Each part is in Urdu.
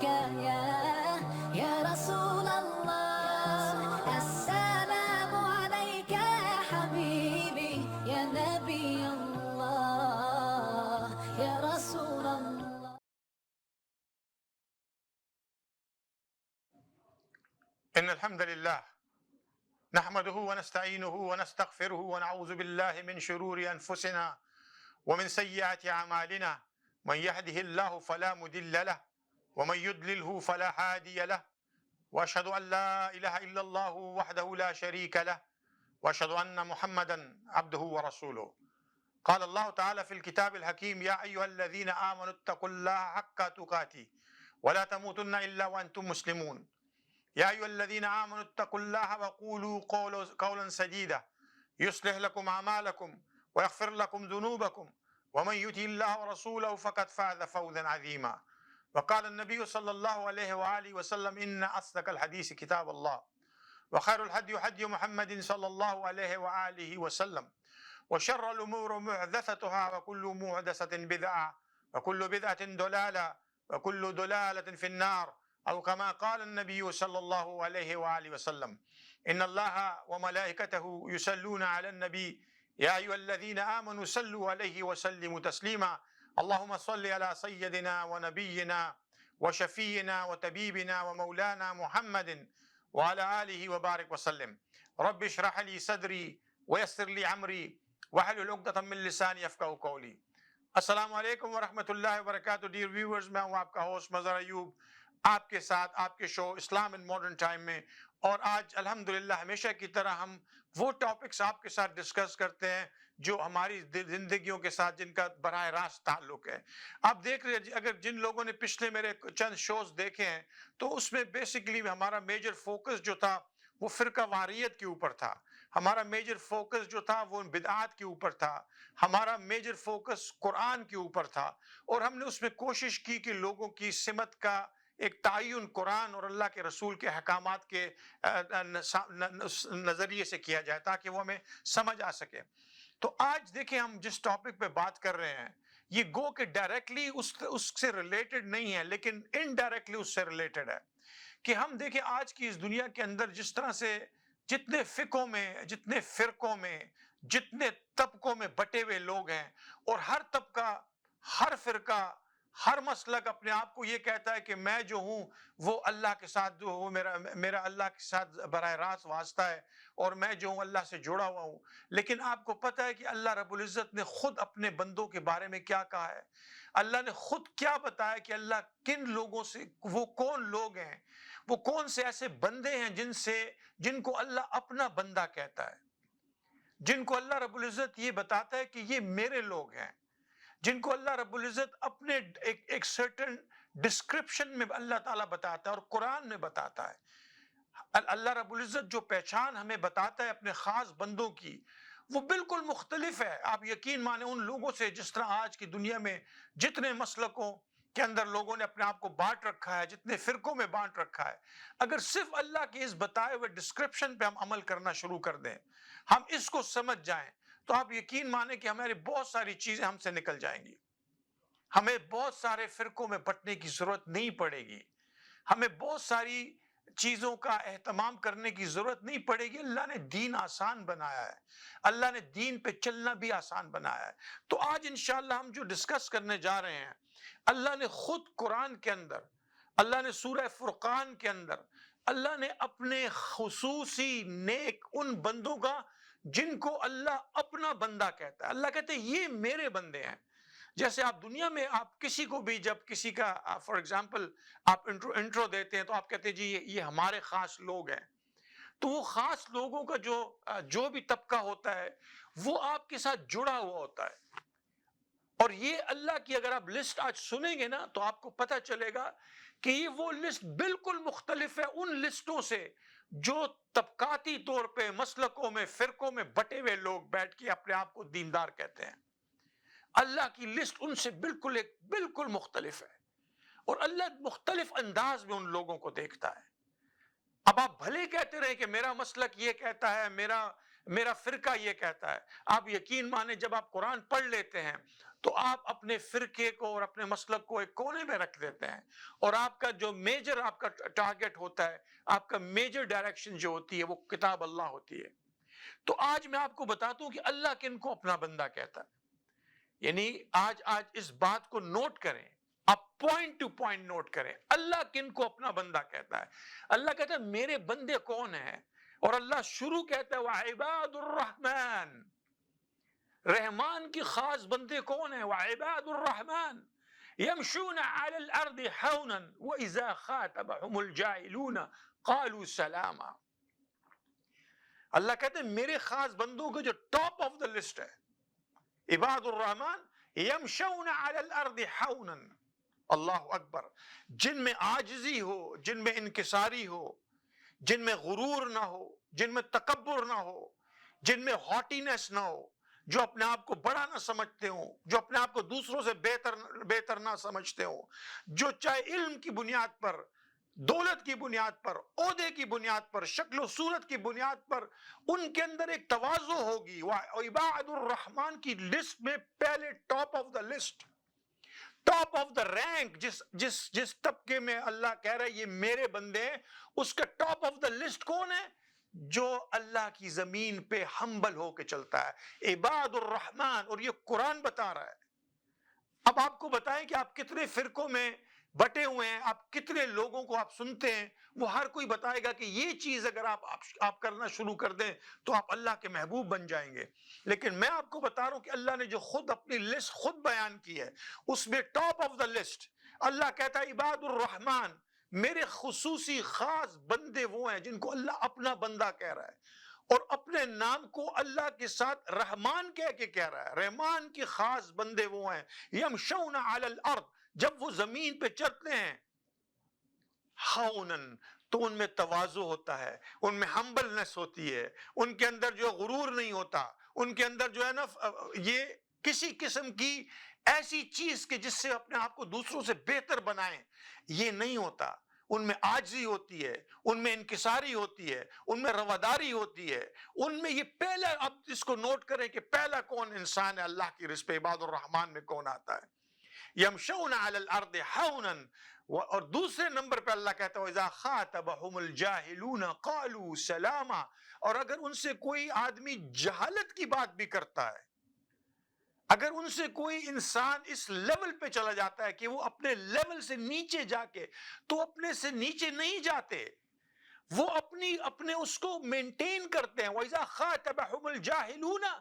عليك يا رسول الله، السلام عليك يا حبيبي يا نبي الله يا رسول الله. إن الحمد لله نحمده ونستعينه ونستغفره ونعوذ بالله من شرور أنفسنا ومن سيئات أعمالنا، من يهده الله فلا مضل له ومن يضلله فلا هادي له، وأشهد أن لا إله إلا الله وحده لا شريك له، وأشهد أن محمدا عبده ورسوله. قال الله تعالى في الكتاب الحكيم: يا أيها الذين آمنوا اتقوا الله حق تقاته ولا تموتن إلا وأنتم مسلمون. يا أيها الذين آمنوا اتقوا الله وقولوا قولا سديدا يصلح لكم أعمالكم ويغفر لكم ذنوبكم، ومن يطع الله ورسوله فقد فاز فوزا عظيما. وقال النبي صلى الله عليه وآله وسلم: إن أصدق الحديث كتاب الله، وخير الهدي هدي محمد صلى الله عليه وآله وسلم، وشر الأمور محدثتها، وكل محدثة بدعة، وكل بدعة ضلالة، وكل ضلالة في النار، أو كما قال النبي صلى الله عليه وآله وسلم: إن الله وملائكته يصلون على النبي يا أيها الذين آمنوا صلوا عليه وسلموا تسليما. اللهم صل على سيدنا ونبينا وشفينا وطبيبنا ومولانا محمد وعلى آله وبارك وسلم. رب اشرح لي صدري ويسر لي أمري واحلل عقدة من لساني يفقهوا قولي. السلام علیکم ورحمۃ اللہ وبرکاتہ. ڈیئر ویورز، میں ہوں آپ کا ہوسٹ مظہر ایوب، آپ کے ساتھ آپ کے شو اسلام ان ماڈرن ٹائم میں. اور آج الحمدللہ ہمیشہ کی طرح ہم وہ ٹاپکس آپ کے ساتھ ڈسکس کرتے ہیں جو ہماری زندگیوں کے ساتھ جن کا براہ راست تعلق ہے. آپ دیکھ رہے ہیں، اگر جن لوگوں نے پچھلے میرے چند شوز دیکھے ہیں تو اس میں بیسیکلی ہمارا میجر فوکس جو تھا وہ فرقہ واریت کے اوپر تھا. ہمارا میجر فوکس جو تھا وہ بدعات کے اوپر تھا. ہمارا میجر فوکس قرآن کے اوپر تھا. اور ہم نے اس میں کوشش کی کہ لوگوں کی سمت کا ایک تعین قرآن اور اللہ کے رسول کے احکامات کے نظریے سے کیا جائے تاکہ وہ ہمیں سمجھ آ سکے. تو آج دیکھیں ہم جس ٹاپک پہ بات کر رہے ہیں یہ گو کہ ڈائریکٹلی اس سے ریلیٹڈ نہیں ہے لیکن انڈائریکٹلی اس سے ریلیٹڈ ہے. کہ ہم دیکھیں آج کی اس دنیا کے اندر جس طرح سے جتنے فقوں میں، جتنے فرقوں میں، جتنے طبقوں میں بٹے ہوئے لوگ ہیں، اور ہر طبقہ، ہر فرقہ، ہر مسلک اپنے آپ کو یہ کہتا ہے کہ میں جو ہوں وہ اللہ کے ساتھ جو ہوں، میرا اللہ کے ساتھ براہ راست واسطہ ہے اور میں جو ہوں اللہ سے جڑا ہوا ہوں. لیکن آپ کو پتہ ہے کہ اللہ رب العزت نے خود اپنے بندوں کے بارے میں کیا کہا ہے؟ اللہ نے خود کیا بتایا کہ اللہ کن لوگوں سے، وہ کون لوگ ہیں، وہ کون سے ایسے بندے ہیں جن کو اللہ اپنا بندہ کہتا ہے، جن کو اللہ رب العزت یہ بتاتا ہے کہ یہ میرے لوگ ہیں، جن کو اللہ رب العزت اپنے ایک سرٹن ڈسکرپشن میں اللہ تعالیٰ بتاتا ہے اور قرآن میں بتاتا ہے. اللہ رب العزت جو پہچان ہمیں بتاتا ہے اپنے خاص بندوں کی وہ بالکل مختلف ہے. آپ یقین مانیں ان لوگوں سے جس طرح آج کی دنیا میں جتنے مسلکوں کے اندر لوگوں نے اپنے آپ کو بانٹ رکھا ہے، جتنے فرقوں میں بانٹ رکھا ہے، اگر صرف اللہ کی اس بتائے ہوئے ڈسکرپشن پہ ہم عمل کرنا شروع کر دیں، ہم اس کو سمجھ جائیں، تو آپ یقین مانیں کہ ہماری بہت ساری چیزیں ہم سے نکل جائیں گی. ہمیں بہت سارے فرقوں میں بٹنے کی ضرورت نہیں پڑے گی، ہمیں بہت ساری چیزوں کا اہتمام کرنے کی ضرورت نہیں پڑے گی. اللہ نے دین آسان بنایا ہے، اللہ نے دین پہ چلنا بھی آسان بنایا ہے. تو آج انشاءاللہ ہم جو ڈسکس کرنے جا رہے ہیں، اللہ نے خود قرآن کے اندر، اللہ نے سورہ فرقان کے اندر، اللہ نے اپنے خصوصی نیک ان بندوں کا جن کو اللہ اپنا بندہ کہتا ہے. اللہ کہتے ہیں یہ میرے بندے ہیں. جیسے آپ دنیا میں آپ کسی کو بھی جب کسی کا فار ایگزامپل آپ انٹرو دیتے ہیں تو آپ کہتے ہیں جی یہ ہمارے خاص لوگ ہیں. تو وہ خاص لوگوں کا جو بھی طبقہ ہوتا ہے وہ آپ کے ساتھ جڑا ہوا ہوتا ہے. اور یہ اللہ کی اگر آپ لسٹ آج سنیں گے نا تو آپ کو پتہ چلے گا کہ یہ وہ لسٹ بالکل مختلف ہے ان لسٹوں سے جو طبقاتی طور پہ مسلکوں میں، فرقوں میں بٹے ہوئے لوگ بیٹھ کے اپنے آپ کو دیندار کہتے ہیں. اللہ کی لسٹ ان سے بالکل مختلف ہے، اور اللہ مختلف انداز میں ان لوگوں کو دیکھتا ہے. اب آپ بھلے کہتے رہے کہ میرا مسلک یہ کہتا ہے، میرا فرقہ یہ کہتا ہے. آپ یقین مانیں جب آپ قرآن پڑھ لیتے ہیں تو آپ اپنے فرقے کو اور اپنے مسلک کو ایک کونے میں رکھ دیتے ہیں, اور آپ کا جو میجر آپ کا ٹارگٹ ہوتا ہے, آپ کا میجر ڈائریکشن جو ہوتی ہے وہ کتاب اللہ ہوتی ہے. تو آج میں آپ کو بتاتا ہوں کہ اللہ کن کو اپنا بندہ کہتا ہے. یعنی آج اس بات کو نوٹ کریں, آپ پوائنٹ ٹو پوائنٹ نوٹ کریں, اللہ کن کو اپنا بندہ کہتا ہے. اللہ کہتا ہے میرے بندے کون ہیں, اور اللہ شروع کہتا ہے وعباد الرحمن, رحمان کی خاص بندے کون ہیں, وعباد الرحمن یمشون علی الارض حونا واذا خاطبهم الجاہلون قالوا سلاما. اللہ کہتے ہیں میرے خاص بندوں کے جو ٹاپ آف دا لسٹ ہے, عباد الرحمن یمشون علی الارض حونا, اللہ اکبر, جن میں عاجزی ہو, جن میں انکساری ہو, جن میں غرور نہ ہو, جن میں تکبر نہ ہو, جن میں ہاٹینس نہ ہو, جو اپنے آپ کو بڑا نہ سمجھتے ہوں, جو اپنے آپ کو دوسروں سے بہتر نہ سمجھتے ہوں, جو چاہے علم کی بنیاد پر, دولت کی بنیاد پر, عہدے کی بنیاد پر, شکل و صورت کی بنیاد پر ان کے اندر ایک تواضع ہوگی. عباد الرحمن کی لسٹ میں پہلے top of the list, top of the rank, جس طبقے میں اللہ کہہ رہا ہے یہ میرے بندے ہیں, اس کا ٹاپ آف دا لسٹ کون ہے؟ جو اللہ کی زمین پہ ہمبل ہو کے چلتا ہے, عباد الرحمن. اور یہ قرآن بتا رہا ہے. اب آپ کو بتائیں کہ آپ کتنے فرقوں میں بٹے ہوئے ہیں, آپ کتنے لوگوں کو آپ سنتے ہیں, وہ ہر کوئی بتائے گا کہ یہ چیز اگر آپ کرنا شروع کر دیں تو آپ اللہ کے محبوب بن جائیں گے. لیکن میں آپ کو بتا رہا ہوں کہ اللہ نے جو خود اپنی لسٹ خود بیان کی ہے, اس میں ٹاپ آف دا لسٹ اللہ کہتا ہے عباد الرحمن, میرے خصوصی خاص بندے وہ ہیں جن کو اللہ اپنا بندہ کہہ رہا ہے, اور اپنے نام کو اللہ کے ساتھ رحمان کہہ کے کہہ رہا ہے. رحمان کے خاص بندے وہ ہیں یمشون علی الارض, جب وہ زمین پہ چلتے ہیں, ہونن, تو ان میں تواضع ہوتا ہے, ان میں ہمبلنس ہوتی ہے, ان کے اندر جو غرور نہیں ہوتا, ان کے اندر جو ہے نا یہ کسی قسم کی ایسی چیز کہ جس سے اپنے آپ کو دوسروں سے بہتر بنائیں, یہ نہیں ہوتا. ان میں عاجزی ہوتی ہے, ان میں انکساری ہوتی ہے, ان میں رواداری ہوتی ہے, ان میں یہ پہلا, اب اس کو نوٹ کریں کہ پہلا کون انسان ہے اللہ کی رزق پہ عباد الرحمن میں کون آتا ہے, یمشون علی الارض حونا. اور دوسرے نمبر پہ اللہ کہتا ہے اذا خاطبهم الجاہلون قالوا سلاما, اور اگر ان سے کوئی آدمی جہالت کی بات بھی کرتا ہے, اگر ان سے کوئی انسان اس لیول پہ چلا جاتا ہے کہ وہ اپنے لیول سے نیچے جا کے, تو اپنے سے نیچے نہیں جاتے, وہ اپنے اس کو مینٹین کرتے ہیں. وَإِذَا خَاطَبَهُمُ الْجَاهِلُونَ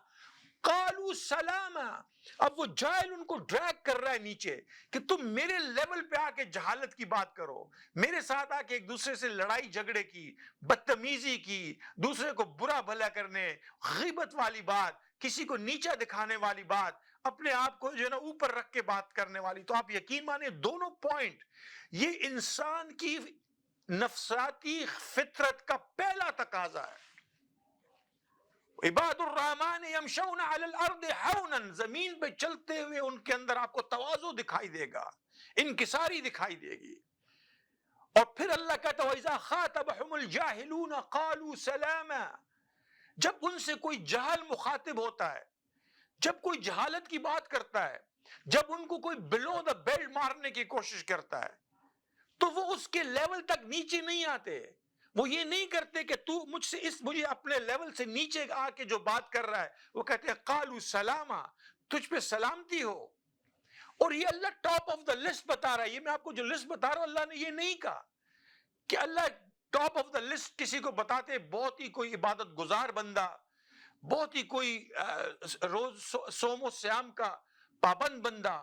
قَالُوا سَلَامًا. اب وہ جاہل ان کو ڈریگ کر رہا ہے نیچے کہ تم میرے لیول پہ آ کے جہالت کی بات کرو, میرے ساتھ آ کے ایک دوسرے سے لڑائی جھگڑے کی, بدتمیزی کی, دوسرے کو برا بھلا کرنے, غیبت والی بات, کسی کو نیچا دکھانے والی بات, اپنے آپ کو جو ہے نا اوپر رکھ کے بات کرنے والی. تو آپ یقین مانیں دونوں پوائنٹ یہ انسان کی نفساتی فطرت کا پہلا تقاضا ہے. عباد الرحمن یمشون علی الارض حونا, زمین پہ چلتے ہوئے ان کے اندر آپ کو تواضع دکھائی دے گا, انکساری دکھائی دے گی. اور پھر اللہ کہتا ہے وَإِذَا خَاطَبَهُمُ الْجَاهِلُونَ قَالُوا سَلَامًا, جب ان سے کوئی جاہل مخاطب ہوتا ہے, جب کوئی جہالت کی بات کرتا ہے, جب ان کو کوئی بلو دا بیلٹ مارنے کی کوشش کرتا ہے, تو وہ اس کے لیول تک نیچے نہیں آتے. وہ یہ نہیں کرتے کہ تو مجھے اپنے لیول سے نیچے آ کے جو بات کر رہا ہے, وہ کہتے ہیں قالوا سلاما, تجھ پہ سلامتی ہو. اور یہ اللہ ٹاپ آف دا لسٹ بتا رہا ہے. یہ میں آپ کو جو لسٹ بتا رہا ہوں, اللہ نے یہ نہیں کہا کہ اللہ ٹاپ آف دا لسٹ کسی کو بتاتے بہت ہی کوئی عبادت گزار بندہ, بہت ہی کوئی روز سوم و سیام کا پابند بندہ.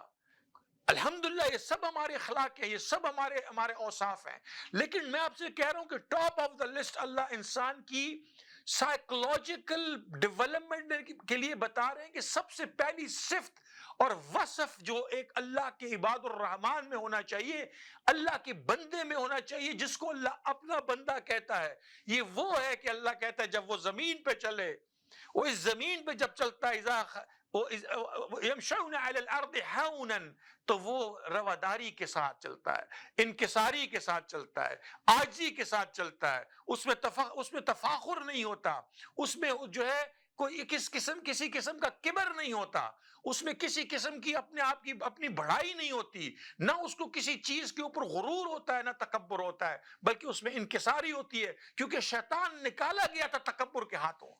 الحمدللہ یہ سب ہمارے اخلاق ہیں, یہ سب ہمارے اوصاف ہیں. لیکن میں آپ سے کہہ رہا ہوں کہ ٹاپ آف دا لسٹ اللہ انسان کی سائیکولوجیکل ڈیولپمنٹ کے لیے بتا رہے ہیں کہ سب سے پہلی صفت اور وصف جو ایک اللہ کے عباد الرحمن میں ہونا چاہیے, اللہ کے بندے میں ہونا چاہیے, جس کو اللہ اپنا بندہ کہتا ہے, یہ وہ ہے کہ اللہ کہتا ہے جب وہ زمین پہ چلے, وہ اس زمین پہ جب چلتا ہے یمشون علی الارض ہونا، تو وہ رواداری کے ساتھ چلتا ہے، انکساری کے ساتھ چلتا ہے، عاجزی کے ساتھ چلتا ہے، اس میں تفاخر نہیں ہوتا، اس میں جو ہے کوئی کسی قسم کا کبر نہیں ہوتا، اس میں کسی قسم کی اپنے آپ کی اپنی بڑائی نہیں ہوتی، نہ اس کو کسی چیز کے اوپر غرور ہوتا ہے، نہ تکبر ہوتا ہے، بلکہ اس میں انکساری ہوتی ہے، کیونکہ شیطان نکالا گیا تھا تکبر کے ہاتھوں۔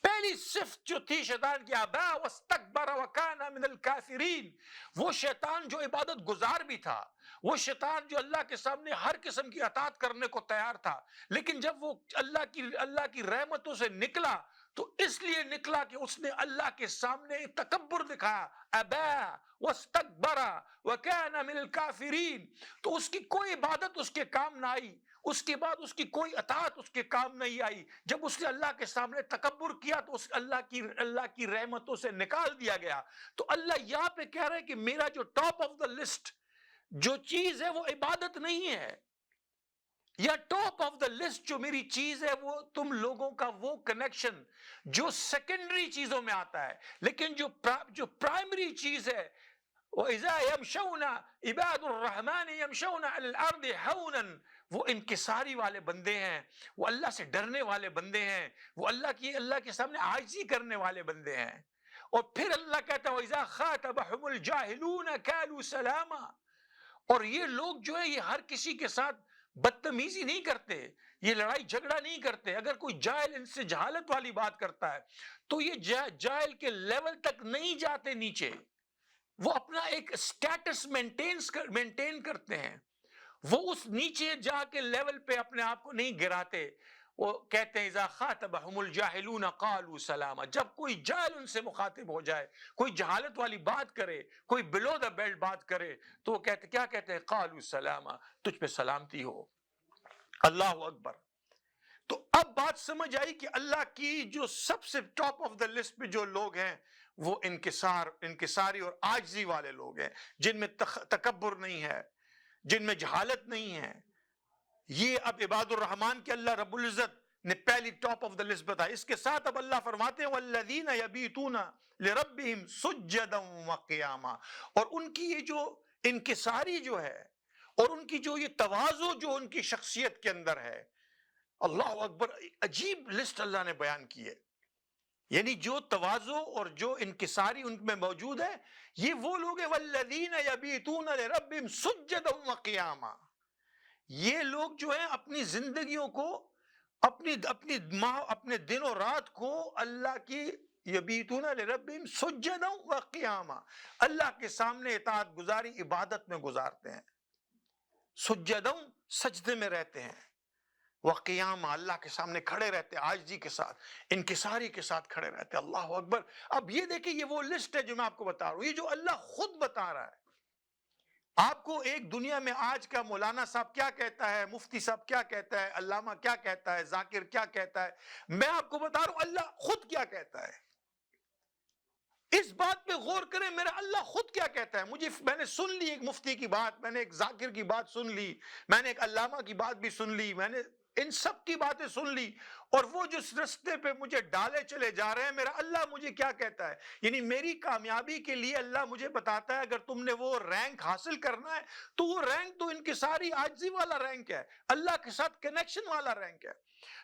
پہلی صفت جو تھی شیطان کی، ابا واستکبر وکان من الکافرین، وہ شیطان جو عبادت گزار بھی تھا، وہ شیطان جو اللہ کے سامنے ہر قسم کی اطاعت کرنے کو تیار تھا، لیکن جب وہ اللہ کی رحمتوں سے نکلا تو اس لیے نکلا کہ اس نے اللہ کے سامنے تکبر دکھایا، ابا واستکبر وکان من الکافرین، تو اس کی کوئی عبادت اس کے کام نہ آئی، اس کے بعد اس کی کوئی اطاعت اس کے کام نہیں آئی، جب اس نے اللہ کے سامنے تکبر کیا تو اس اللہ کی رحمتوں سے نکال دیا گیا۔ تو اللہ یہاں پہ کہہ رہے ہیں کہ میرا جو ٹاپ آف دا لسٹ جو چیز ہے وہ عبادت نہیں ہے، یا ٹاپ آف دا لسٹ جو میری چیز ہے وہ تم لوگوں کا وہ کنیکشن جو سیکنڈری چیزوں میں آتا ہے، لیکن جو پرائمری چیز ہے، وَإِذَا يَمْشَوْنَ عِبَادُ الرَّحْمَنِ يَمْشَوْنَ عَلَى الْأَرْضِ هَوْنًا، وہ انکساری والے بندے ہیں، وہ اللہ سے ڈرنے والے بندے ہیں، وہ اللہ کے سامنے عاجزی کرنے والے بندے ہیں۔ اور پھر اللہ کہتا ہے وَإِذَا خَاطَبَهُمُ الْجَاهِلُونَ قَالُوا سَلَامًا، اور یہ لوگ جو ہے یہ ہر کسی کے ساتھ بدتمیزی نہیں کرتے، یہ لڑائی جھگڑا نہیں کرتے، اگر کوئی جاہل ان سے جہالت والی بات کرتا ہے تو یہ جاہل کے لیول تک نہیں جاتے نیچے، وہ اپنا ایک سٹیٹس مینٹین کرتے ہیں، وہ اس نیچے جا کے لیول پہ اپنے آپ کو نہیں گراتے۔ وہ کہتے ہیں اذا خاطبہم الجاہلون قالوا سلاما، جب کوئی جاہل ان سے مخاطب ہو جائے، کوئی جہالت والی بات کرے، کوئی بلو دا بیلٹ بات کرے تو وہ کیا کہتے ہیں؟ قالوا سلاما، تجھ پہ سلامتی ہو۔ اللہ اکبر۔ تو اب بات سمجھ آئی کہ اللہ کی جو سب سے ٹاپ آف دا لسٹ پہ جو لوگ ہیں وہ انکساری اور عاجزی والے لوگ ہیں، جن میں تکبر نہیں ہے، جن میں جہالت نہیں ہے۔ یہ اب عباد الرحمن کے اللہ رب العزت نے پہلی ٹاپ آف دا لسٹ بتائی۔ اس کے ساتھ اب اللہ فرماتے ہیں والذین یبیتون لربہم سجدا وقیاما، اور ان کی یہ جو انکساری جو ہے اور ان کی جو یہ تواضع جو ان کی شخصیت کے اندر ہے، اللہ اکبر، عجیب لسٹ اللہ نے بیان کی ہے۔ یعنی جو تواضع اور جو انکساری ان میں موجود ہے، یہ وہ لوگ ہیں والذین یبیتون لربہم سجدا وقیاما، یہ لوگ جو ہیں اپنی زندگیوں کو اپنے دن و رات کو اللہ کی یبیتون لربہم سجدا وقیاما، اللہ کے سامنے اطاعت گزاری عبادت میں گزارتے ہیں، سجدا سجدے میں رہتے ہیں، وقیاما اللہ کے سامنے کھڑے رہتے ہیں، عاجزی کے ساتھ انکساری کے ساتھ کھڑے رہتے ہیں۔ اللہ اکبر۔ اب یہ دیکھیں، یہ وہ لسٹ ہے جو میں آپ کو بتا رہا ہوں، یہ جو اللہ خود بتا رہا ہے۔ آپ کو ایک دنیا میں آج کا مولانا صاحب کیا کہتا ہے، مفتی صاحب کیا کہتا ہے، علامہ کیا کہتا ہے، ذاکر کیا کہتا ہے، میں آپ کو بتا رہا ہوں اللہ خود کیا کہتا ہے۔ اس بات پہ غور کریں، میرا اللہ خود کیا کہتا ہے۔ میں نے سن لی ایک مفتی کی بات، میں نے ایک ذاکر کی بات سن لی، میں نے ایک علامہ کی بات بھی سن لی، میں نے ان سب کی باتیں سن لی، اور وہ جو رستے پہ مجھے ڈالے چلے جا رہے ہیں، میرا اللہ مجھے کیا کہتا ہے۔ یعنی میری کامیابی کے لیے اللہ مجھے بتاتا ہے اگر تم نے وہ رینک حاصل کرنا ہے تو وہ رینک تو انکساری عاجزی والا رینک ہے، اللہ کے ساتھ کنیکشن والا رینک ہے۔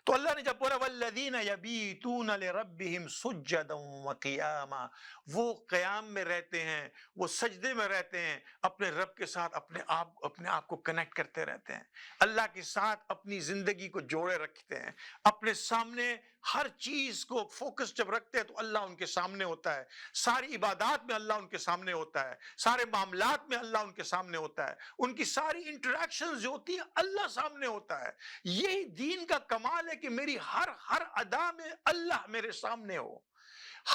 تو اللہ نے جب بولا والذین یبیتون لربہم سجدا وقیاما، وہ قیام میں رہتے ہیں، وہ سجدے میں رہتے ہیں، اپنے رب کے ساتھ اپنے آپ کو کنیکٹ کرتے رہتے ہیں، اللہ کے ساتھ اپنی زندگی کو جوڑے رکھتے ہیں، اپنے سامنے ہر چیز کو فوکس جب رکھتے ہیں تو اللہ ان کے سامنے ہوتا ہے، ساری عبادات میں اللہ ان کے سامنے ہوتا ہے، سارے معاملات میں اللہ ان کے سامنے ہوتا ہے، ان کی ساری انٹریکشنز جو ہوتی ہیں اللہ سامنے ہوتا ہے۔ یہی دین کا کمال ہے کہ میری ہر ادا میں اللہ میرے سامنے ہو،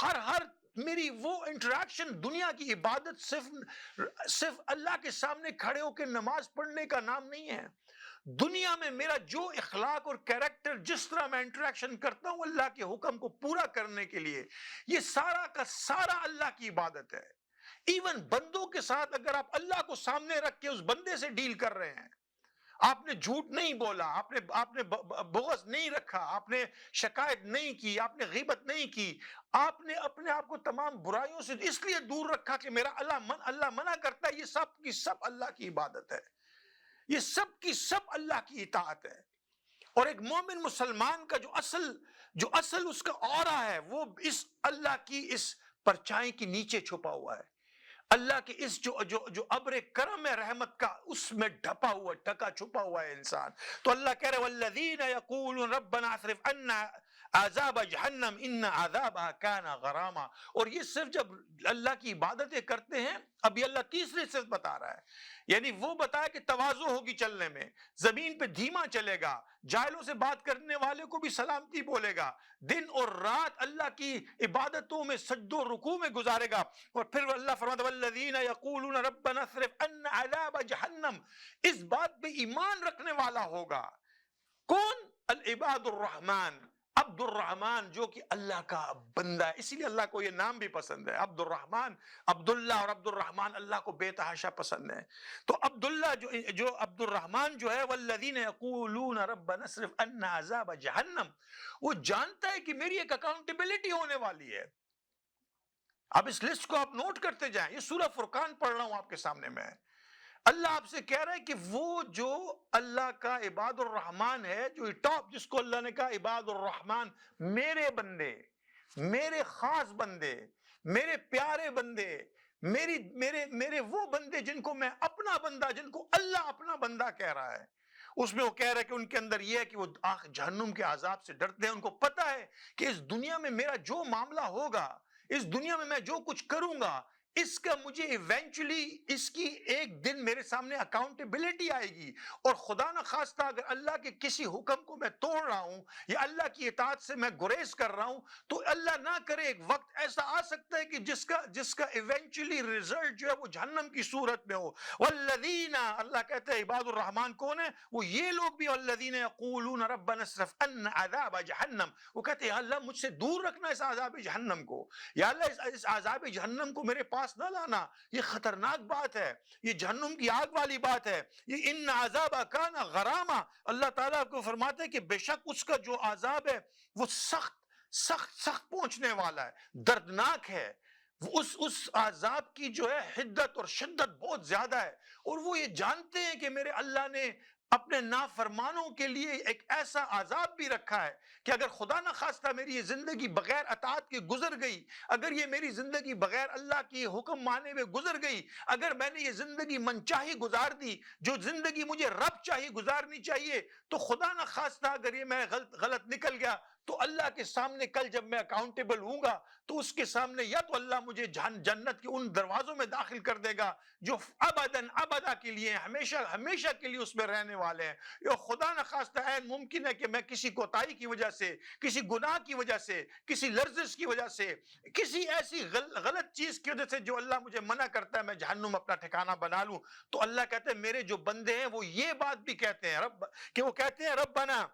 ہر میری وہ انٹریکشن، دنیا کی عبادت صرف اللہ کے سامنے کھڑے ہو کے نماز پڑھنے کا نام نہیں ہے۔ دنیا میں میرا جو اخلاق اور کیریکٹر، جس طرح میں انٹریکشن کرتا ہوں اللہ کے حکم کو پورا کرنے کے لیے، یہ سارا کا سارا اللہ کی عبادت ہے۔ ایون بندوں کے ساتھ اگر آپ اللہ کو سامنے رکھ کے اس بندے سے ڈیل کر رہے ہیں، آپ نے جھوٹ نہیں بولا، آپ نے بغض نہیں رکھا، آپ نے شکایت نہیں کی، آپ نے غیبت نہیں کی، آپ نے اپنے آپ کو تمام برائیوں سے اس لیے دور رکھا کہ میرا اللہ منع کرتا ہے، یہ سب کی سب اللہ کی عبادت ہے، یہ سب کی سب اللہ کی اطاعت ہے۔ اور ایک مومن مسلمان کا جو اصل اس کا اورا ہے وہ اس اللہ کی اس پرچھائی کے نیچے چھپا ہوا ہے، اللہ کے اس جو ابر کرم ہے رحمت کا، اس میں ڈھکا چھپا ہوا ہے انسان۔ تو اللہ کہہ رہے والذین یقولون ربنا اصرف عنا عذاب جہنم ان عذابها کان غراما۔ اور یہ صرف جب اللہ کی عبادتیں کرتے ہیں، ابھی اللہ تیسری صرف بتا رہا ہے، یعنی وہ بتایا کہ تواضع ہوگی چلنے میں، زمین پہ دھیما چلے گا، جاہلوں سے بات کرنے والے کو بھی سلامتی بولے گا، دن اور رات اللہ کی عبادتوں میں سجد و رکوع میں گزارے گا۔ اور پھر اللہ فرماتا والذین یقولون ربنا اصرف عنا عذاب جہنم، اس بات پہ ایمان رکھنے والا ہوگا کون؟ العباد الرحمن، عبد الرحمن، جو کہ اللہ کا بندہ ہے، اسی لیے اللہ کو یہ نام بھی پسند ہے، عبد الرحمن، عبداللہ اور عبد الرحمن اللہ کو بے تحاشا پسند ہے۔ تو عبداللہ جو عبد الرحمن جو ہے والذین یقولون ربنا اصرف عنا عذاب جہنم، وہ جانتا ہے کہ میری ایک اکاؤنٹیبلٹی ہونے والی ہے۔ اب اس لسٹ کو آپ نوٹ کرتے جائیں، یہ سورہ فرقان پڑھ رہا ہوں آپ کے سامنے میں، اللہ آپ سے کہہ رہا ہے کہ وہ جو اللہ کا عباد الرحمن ہے، جو ٹاپ، جس کو اللہ نے کہا عباد الرحمن، میرے بندے، میرے خاص بندے، میرے پیارے بندے، میرے وہ بندے جن کو میں اپنا بندہ، جن کو اللہ اپنا بندہ کہہ رہا ہے، اس میں وہ کہہ رہا ہے کہ ان کے اندر یہ ہے کہ وہ جہنم کے عذاب سے ڈرتے ہیں، ان کو پتا ہے کہ اس دنیا میں میرا جو معاملہ ہوگا، اس دنیا میں جو کچھ کروں گا، اس کا مجھے ایونچولی اس کی ایک دن میرے سامنے اکاؤنٹیبلٹی آئے گی۔ اور خدا نہ خواستہ اگر اللہ کے کسی حکم کو میں توڑ رہا ہوں یا اللہ کی اطاعت سے میں گریز کر رہا ہوں، تو اللہ نہ کرے ایک وقت ایسا آ سکتا ہے کہ جس کا ایونچولی ریزلٹ جو ہے وہ جہنم کی صورت میں ہو۔ والذین، اللہ کہتے ہیں عباد الرحمن کون ہے؟ وہ یہ لوگ بھی، والذین یقولون ربنا اصرف عنا عذاب جہنم، وہ کہتے ہیں یا اللہ مجھ سے دور رکھنا اس عذاب جہنم کو، یا اللہ اس عذاب جہنم کو میرے پاس نہ لانا، یہ خطرناک بات ہے، یہ جہنم کی آگ والی بات ہے، یہ ان عذاب کان غراما۔ اللہ تعالیٰ کو فرماتے ہیں کہ بے شک اس کا جو عذاب ہے وہ سخت سخت سخت پہنچنے والا ہے، دردناک ہے، اس عذاب کی جو ہے حدت اور شدت بہت زیادہ ہے۔ اور وہ یہ جانتے ہیں کہ میرے اللہ نے اپنے نافرمانوں کے لیے ایک ایسا عذاب بھی رکھا ہے کہ اگر خدا نہ خواستہ میری یہ زندگی بغیر اطاعت کے گزر گئی، اگر یہ میری زندگی بغیر اللہ کی حکم مانے میں گزر گئی، اگر میں نے یہ زندگی منچاہی گزار دی، جو زندگی مجھے رب چاہی گزارنی چاہیے، تو خدا نہ خواستہ اگر یہ میں غلط نکل گیا، تو اللہ کے سامنے کل جب میں اکاؤنٹیبل ہوں گا تو اس کے سامنے یا تو اللہ مجھے جنت کے ان دروازوں میں داخل کر دے گا جو ابداً ابدا کے لیے ہمیشہ ہمیشہ کے لیے اس میں رہنے والے ہیں، یا خدا نہ خواستہ عین ممکن ہے کہ میں کسی کوتاہی کی وجہ سے، کسی گناہ کی وجہ سے، کسی لرزش کی وجہ سے، کسی ایسی غلط چیز کی وجہ سے جو اللہ مجھے منع کرتا ہے، میں جہنم اپنا ٹھکانہ بنا لوں۔ تو اللہ کہتے ہیں میرے جو بندے ہیں وہ یہ بات بھی کہتے ہیں وہ کہتے ہیں ربنا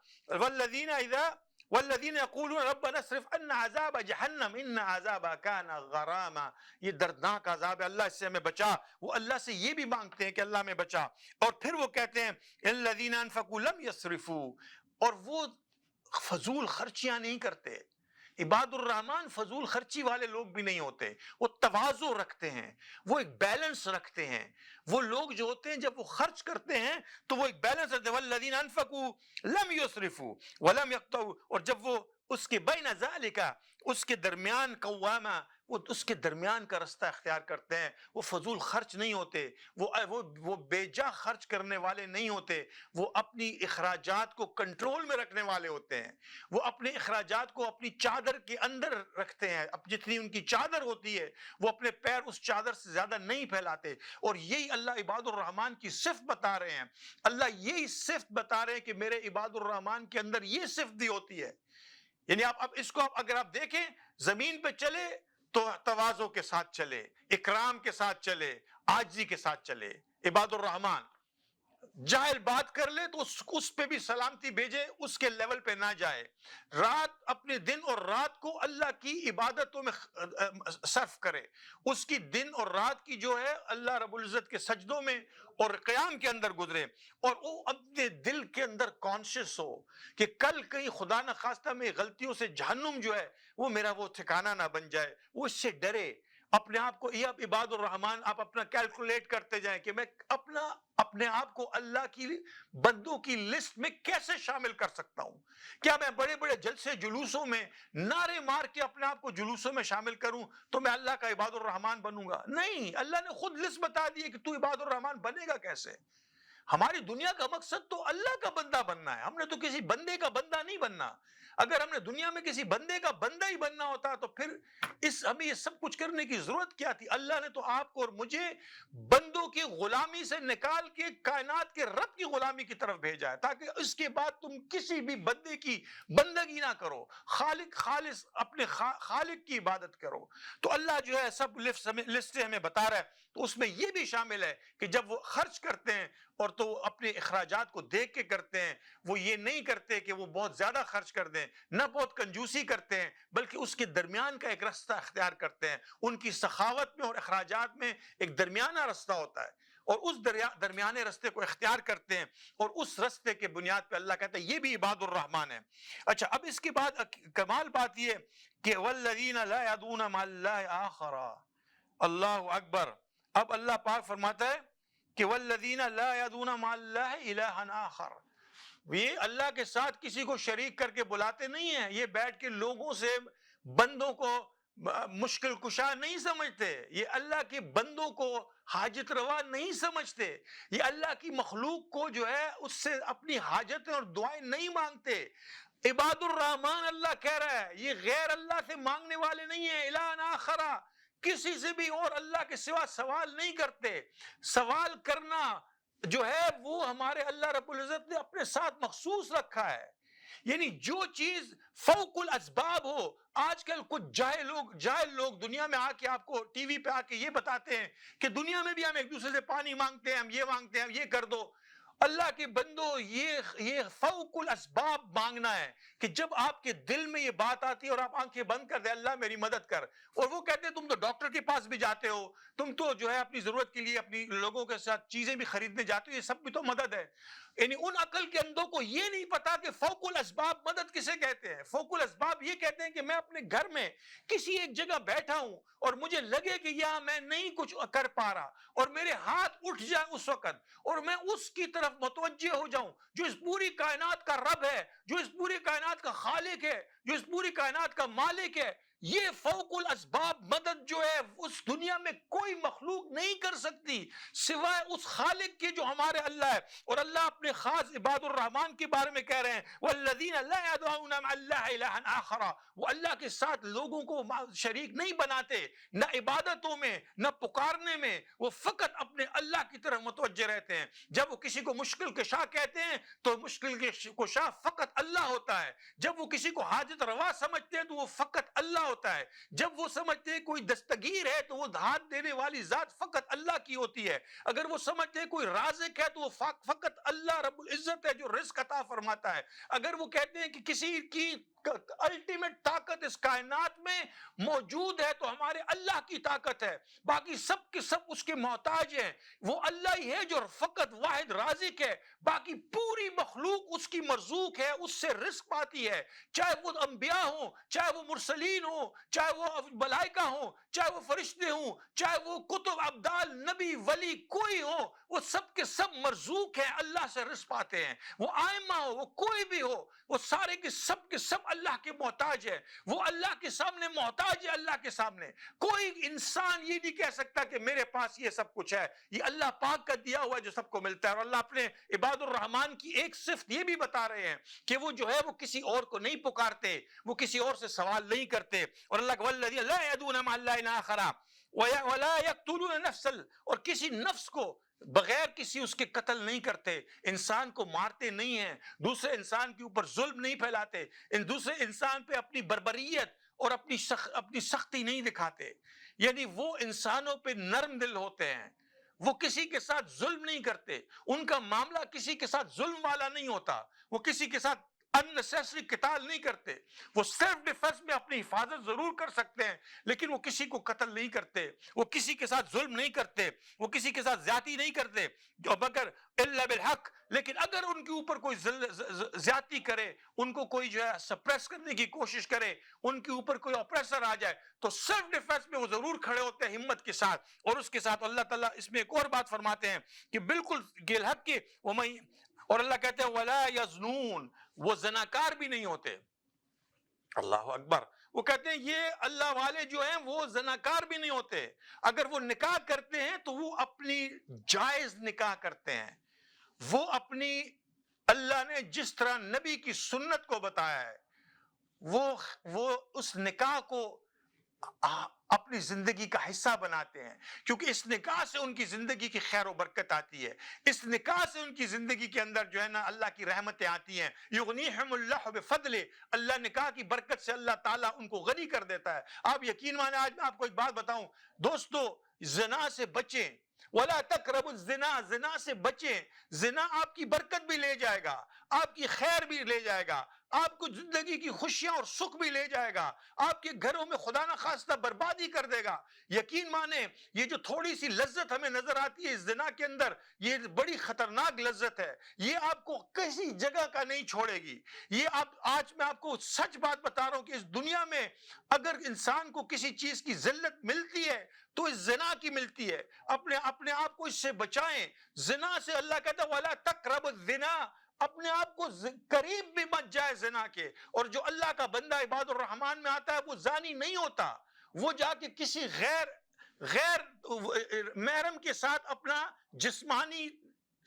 والذین یقولون ربنا اصرف عنا عذاب جہنم ان عذابها کان غراما، یہ دردناک عذاب ہے، اللہ اس سے ہمیں بچا۔ وہ اللہ سے یہ بھی مانگتے ہیں کہ اللہ میں بچا۔ اور پھر وہ کہتے ہیں الذین انفقوا لم یسرفوا، اور وہ فضول خرچیاں نہیں کرتے۔ عباد الرحمن فضول خرچی والے لوگ بھی نہیں ہوتے، وہ تواضع رکھتے ہیں، وہ ایک بیلنس رکھتے ہیں۔ وہ لوگ جو ہوتے ہیں جب وہ خرچ کرتے ہیں تو وہ ایک بیلنس رکھتے ہیں، والذین انفقوا لم یسرفوا ولم یقتروا، اور جب وہ اس کے بین ذالک، اس کے درمیان قواما، وہ اس کے درمیان کا رستہ اختیار کرتے ہیں، وہ فضول خرچ نہیں ہوتے، وہ بے جا خرچ کرنے والے نہیں ہوتے، وہ اپنی اخراجات کو کنٹرول میں رکھنے والے ہوتے ہیں، وہ اپنے اخراجات کو اپنی چادر کے اندر رکھتے ہیں، اب جتنی ان کی چادر ہوتی ہے وہ اپنے پیر اس چادر سے زیادہ نہیں پھیلاتے۔ اور یہی اللہ عباد الرحمن کی صفت بتا رہے ہیں، اللہ یہی صفت بتا رہے ہیں کہ میرے عباد الرحمن کے اندر یہ صفت بھی ہوتی ہے۔ یعنی اب اس کو اگر آپ دیکھیں، زمین پہ چلے تو تواضع کے ساتھ چلے، اکرام کے ساتھ چلے، عاجزی کے ساتھ چلے، عباد الرحمن جاہل بات کر لے تو اس پہ بھی سلامتی بھیجے، اس کے لیول پہ نہ جائے. رات اپنے دن اور رات کو اللہ کی عبادتوں میں صرف کرے، اس کی دن اور رات کی جو ہے اللہ رب العزت کے سجدوں میں اور قیام کے اندر گزرے، اور وہ اپنے دل کے اندر کانشیس ہو کہ کل کہیں خدا نہ خواستہ میں غلطیوں سے جہنم جو ہے وہ میرا وہ ٹھکانہ نہ بن جائے. وہ اس سے ڈرے. اپنے آپ کو، یہ آپ عباد الرحمان آپ اپنا کیلکولیٹ کرتے جائیں کہ میں اپنے آپ کو اللہ کی بندوں کی لسٹ میں کیسے شامل کر سکتا ہوں. کیا میں بڑے بڑے جلسے جلوسوں میں نعرے مار کے اپنے آپ کو جلوسوں میں شامل کروں تو میں اللہ کا عباد الرحمان بنوں گا؟ نہیں، اللہ نے خود لسٹ بتا دی ہے کہ تو عباد الرحمان بنے گا کیسے. ہماری دنیا کا مقصد تو اللہ کا بندہ بننا ہے، ہم نے تو کسی بندے کا بندہ نہیں بننا. اگر ہم نے دنیا میں کسی بندے کا بندہ ہی بننا ہوتا تو پھر ہمیں یہ سب کچھ کرنے کی ضرورت کیا تھی؟ اللہ نے تو آپ کو اور مجھے بندوں کی غلامی سے نکال کے کائنات کے رب کی غلامی کی طرف بھیجا ہے، تاکہ اس کے بعد تم کسی بھی بندے کی بندگی نہ کرو، خالص اپنے خالق کی عبادت کرو. تو اللہ جو ہے سب لسٹیں ہمیں بتا رہا ہے. تو اس میں یہ بھی شامل ہے کہ جب وہ خرچ کرتے ہیں اور تو اپنے اخراجات کو دیکھ کے کرتے ہیں، وہ یہ نہیں کرتے کہ وہ بہت زیادہ خرچ کر دیں، نہ بہت کنجوسی کرتے ہیں، بلکہ اس کے درمیان کا ایک رستہ اختیار کرتے ہیں. ان کی سخاوت میں اور اخراجات میں ایک درمیانہ رستہ ہوتا ہے، اور اس درمیانے رستے کو اختیار کرتے ہیں، اور اس رستے کے بنیاد پہ اللہ کہتا ہے یہ بھی عباد الرحمان ہے. اچھا، اب اس کے بعد کمال بات یہ کہ والذین لا یدعون مع اللہ آخر. اللہ اکبر. اب اللہ پاک فرماتا ہے کہ والذین لا یدعون مع اللہ الہا آخر. یہ اللہ کے ساتھ کسی کو شریک کر کے بلاتے نہیں ہیں. یہ بیٹھ کے لوگوں سے بندوں کو مشکل کشا نہیں سمجھتے، یہ اللہ کے بندوں کو حاجت روا نہیں سمجھتے، یہ اللہ کی مخلوق کو جو ہے اس سے اپنی حاجتیں اور دعائیں نہیں مانگتے. عباد الرحمان اللہ کہہ رہا ہے یہ غیر اللہ سے مانگنے والے نہیں ہیں. الہ آخرہ، کسی سے بھی اور اللہ کے سوا سوال نہیں کرتے. سوال کرنا جو ہے وہ ہمارے اللہ رب العزت نے اپنے ساتھ مخصوص رکھا ہے. یعنی جو چیز فوق الاسباب ہو. آج کل کچھ جاہل لوگ دنیا میں آ کے آپ کو ٹی وی پہ آ کے یہ بتاتے ہیں کہ دنیا میں بھی ہم ایک دوسرے سے پانی مانگتے ہیں، ہم یہ مانگتے ہیں، ہم یہ کر دو. اللہ کے بندو، یہ فوق الاسباب مانگنا ہے کہ جب آپ کے دل میں یہ بات آتی ہے اور آپ آنکھیں بند کر دیں اللہ میری مدد کر، اور وہ کہتے ہیں تم تو ڈاکٹر کے پاس بھی جاتے ہو، تم تو جو ہے اپنی ضرورت کے لیے اپنی لوگوں کے ساتھ چیزیں بھی خریدنے جاتے ہو، یہ سب بھی تو مدد ہے. یعنی ان عقل کے اندھوں کو یہ نہیں پتا کہ فوق الاسباب مدد کسے کہتے ہیں. فوق الاسباب یہ کہتے ہیں کہ میں اپنے گھر میں کسی ایک جگہ بیٹھا ہوں اور مجھے لگے کہ یہاں میں نہیں کچھ کر پا رہا، اور میرے ہاتھ اٹھ جائیں اس وقت اور میں اس کی طرف متوجہ ہو جاؤں جو اس پوری کائنات کا رب ہے، جو اس پوری کائنات کا خالق ہے، جو اس پوری کائنات کا مالک ہے. یہ فوق الاسباب مدد جو ہے اس دنیا میں کوئی مخلوق نہیں کر سکتی سوائے اس خالق کے جو ہمارے اللہ ہے. اور اللہ اپنے خاص عباد الرحمان کے بارے میں کہہ رہے ہیں والذین لا يدعون مع اللہ الہا آخر. وہ اللہ کے ساتھ لوگوں کو شریک نہیں بناتے، نہ عبادتوں میں نہ پکارنے میں، وہ فقط اپنے اللہ کی طرف متوجہ رہتے ہیں. جب وہ کسی کو مشکل کشا کہتے ہیں تو مشکل کشا فقط اللہ ہوتا ہے. جب وہ کسی کو حاجت روا سمجھتے ہیں تو وہ فقط اللہ ہوتا ہے. جب وہ سمجھتے ہیں کوئی دستگیر ہے تو وہ ہاتھ دینے والی ذات فقط اللہ کی ہوتی ہے. اگر وہ سمجھتے ہیں کوئی رازق ہے تو وہ فقط اللہ رب العزت ہے جو رزق عطا فرماتا ہے. اگر وہ کہتے ہیں کہ کسی کی الٹیمیٹ طاقت اس کائنات میں موجود ہے تو ہمارے اللہ کی طاقت ہے، باقی سب کے سب اس کے محتاج ہیں. وہ اللہ ہی ہے جو فقط واحد رازق ہے، باقی پوری مخلوق اس کی مرزوق ہے، اس سے رزق پاتی ہے. چاہے وہ انبیاء ہوں، چاہے وہ مرسلین ہوں، چاہے وہ ملائکہ ہوں، چاہے وہ فرشتے ہوں، چاہے وہ کتب ابدال نبی ولی کوئی ہو، وہ سب کے سب مرزوق ہیں، اللہ سے رزق پاتے ہیں. وہ آئمہ ہو، وہ کوئی بھی ہو، وہ سارے کے سب اللہ کے محتاج ہے. وہ اللہ کے سامنے محتاج ہے. اللہ کے سامنے کوئی انسان یہ نہیں کہہ سکتا کہ میرے پاس یہ سب کچھ ہے. یہ اللہ پاک کا دیا ہوا جو سب کو ملتا ہے. اور اللہ اپنے عباد الرحمان کی ایک صفت یہ بھی بتا رہے ہیں کہ وہ جو ہے وہ کسی اور کو نہیں پکارتے، وہ کسی اور سے سوال نہیں کرتے. اور اللہ والذین لا يدعون مع اللہ الہا آخر ولا يقتلون نفسا، اور کسی نفس کو بغیر کسی اس کے قتل نہیں کرتے. انسان کو مارتے نہیں ہیں، دوسرے انسان کے اوپر ظلم نہیں پھیلاتے، دوسرے انسان پہ اپنی بربریت اور اپنی سختی نہیں دکھاتے. یعنی وہ انسانوں پہ نرم دل ہوتے ہیں، وہ کسی کے ساتھ ظلم نہیں کرتے، ان کا معاملہ کسی کے ساتھ ظلم والا نہیں ہوتا، وہ کسی کے ساتھ unnecessary قتال نہیں کرتے، وہ سیلف ڈیفenس میں اپنی حفاظت ضرور کر سکتے ہیں لیکن وہ کسی کو قتل نہیں کرتے، وہ کسی کے ساتھ ظلم نہیں کرتے، وہ کسی کے ساتھ زیادتی نہیں کرتے، جو مگر الا بالحق. لیکن اگر ان کے اوپر کوئی زیادتی کرے، ان کو کوئی جو ہے سپریس کرنے کی کوشش کرے، ان کے اوپر کوئی اپریسر آ جائے، تو سیلف ڈیفenس میں وہ ضرور کھڑے ہوتے ہیں ہمت کے ساتھ. اور اس کے ساتھ اللہ تعالیٰ اس میں ایک اور بات فرماتے ہیں کہ بالکل گیل حق کے اور اللہ کہتے ہیں وَلَا يَزْنُونَ، وہ زناکار بھی نہیں ہوتے. اللہ اکبر. وہ کہتے ہیں یہ اللہ والے جو ہیں وہ زناکار بھی نہیں ہوتے. اگر وہ نکاح کرتے ہیں تو وہ اپنی جائز نکاح کرتے ہیں، وہ اپنی اللہ نے جس طرح نبی کی سنت کو بتایا ہے وہ اس نکاح کو اپنی زندگی کا حصہ بناتے ہیں، کیونکہ اس نکاح سے ان کی زندگی کی خیر و برکت آتی ہے، اس نکاح سے ان کی زندگی کے اندر جو ہے نا اللہ کی رحمتیں آتی ہیں. یغنیہم اللہ بفضلہ، اللہ نکاح کی برکت سے اللہ تعالیٰ ان کو غنی کر دیتا ہے. آپ یقین مانیں، آج میں آپ کو ایک بات بتاؤں دوستو، زنا سے بچیں، وَلَا تَقْرَبُوا الزِّنَا، زنا سے بچیں. زنا آپ کی برکت بھی لے جائے گا، آپ کی خیر بھی لے جائے گا، آپ کو زندگی کی خوشیاں اور سکھ بھی لے جائے گا، آپ کے گھروں میں خدا نہ خواستہ بربادی کر دے گا. یقین مانیں یہ جو تھوڑی سی لذت ہمیں نظر آتی ہے اس زنا کے اندر، یہ بڑی خطرناک لذت ہے، یہ آپ کو کسی جگہ کا نہیں چھوڑے گی. یہ آج میں آپ کو سچ بات بتا رہا ہوں کہ اس دنیا میں اگر انسان کو کسی چیز کی ذلت ملتی ہے تو اس زنا کی ملتی ہے. اپنے آپ کو اس سے بچائیں. زنا سے اللہ کہتا ہے وَلَا تَقْرَبُوا الزِّنَا، اپنے آپ کو قریب بھی مت جائے زنا کے. اور جو اللہ کا بندہ عباد الرحمن میں آتا ہے وہ زانی نہیں ہوتا، وہ جا کے کسی غیر محرم کے ساتھ اپنا جسمانی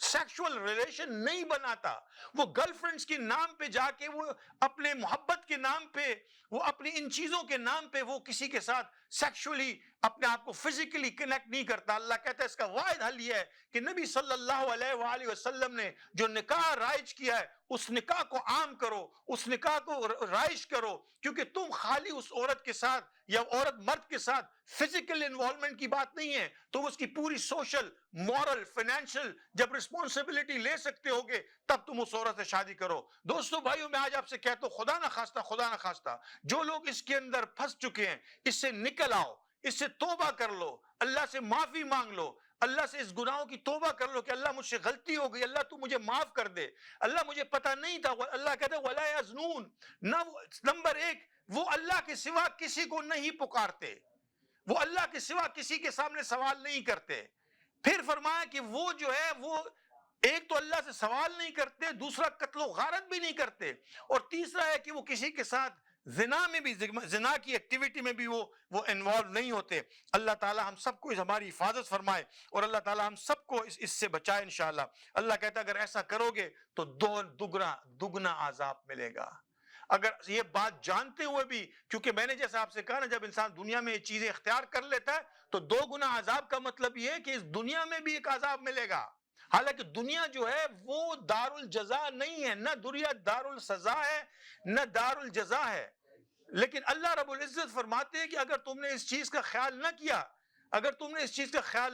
سیکشول ریلیشن نہیں بناتا. وہ گرل فرینڈز کے نام پہ جا کے، وہ اپنے محبت کے نام پہ، وہ اپنی ان چیزوں کے نام پہ وہ کسی کے ساتھ سیکشولی اپنے آپ کو فزیکلی کنیکٹ نہیں کرتا. اللہ کہتا ہے اس کا واحد حل یہ ہے کہ نبی صلی اللہ علیہ وآلہ وسلم نے جو نکاح رائج کیا ہے اس نکاح کو عام کرو، اس نکاح کو رائج کرو، کیونکہ تم خالی اس عورت کے ساتھ یا عورت مرد کے ساتھ فزیکل انوالومنٹ کی بات نہیں ہے، تم اس کی پوری سوشل، مورل، فائنینشل جب رسپانسبلٹی لے سکتے ہوگے تب تم اس عورت سے شادی کرو. دوستو بھائیو، میں آج آپ سے کہتا ہوں خدا نہ خواستہ جو لوگ اس کے اندر پھنس چکے ہیں اس سے نکل آؤ، اس سے توبہ کر لو، اللہ سے معافی مانگ لو، اللہ سے اس گناہوں کی توبہ کر لو کہ اللہ مجھ سے غلطی ہو گئی، اللہ تو مجھے معاف کر دے، اللہ مجھے پتہ نہیں تھا. اللہ کہتا ہے وَلَا يَزْنُونَ، نمبر ایک وہ اللہ کے سوا کسی کو نہیں پکارتے، وہ اللہ کے سوا کسی کے سامنے سوال نہیں کرتے. پھر فرمایا کہ وہ جو ہے وہ ایک تو اللہ سے سوال نہیں کرتے، دوسرا قتل و غارت بھی نہیں کرتے، اور تیسرا ہے کہ وہ کسی کے ساتھ زنا میں بھی، زنا کی ایکٹیویٹی میں بھی وہ انوالو نہیں ہوتے. اللہ تعالی ہم سب کو ہماری حفاظت فرمائے اور اللہ تعالی ہم سب کو اس سے بچائے انشاءاللہ. اللہ کہتا ہے اگر ایسا کرو گے تو دگنا عذاب ملے گا. اگر یہ بات جانتے ہوئے بھی، کیونکہ میں نے جیسا آپ سے کہا نا، جب انسان دنیا میں یہ چیزیں اختیار کر لیتا ہے تو 2 گنا عذاب کا مطلب یہ ہے کہ اس دنیا میں بھی ایک عذاب ملے گا. حالانکہ دنیا جو ہے وہ دار الجزا نہیں ہے، نہ دنیا دار السزا ہے نہ دار الجزا ہے. لیکن اللہ رب العزت فرماتے ہیں کہ اگر تم نے اس چیز کا خیال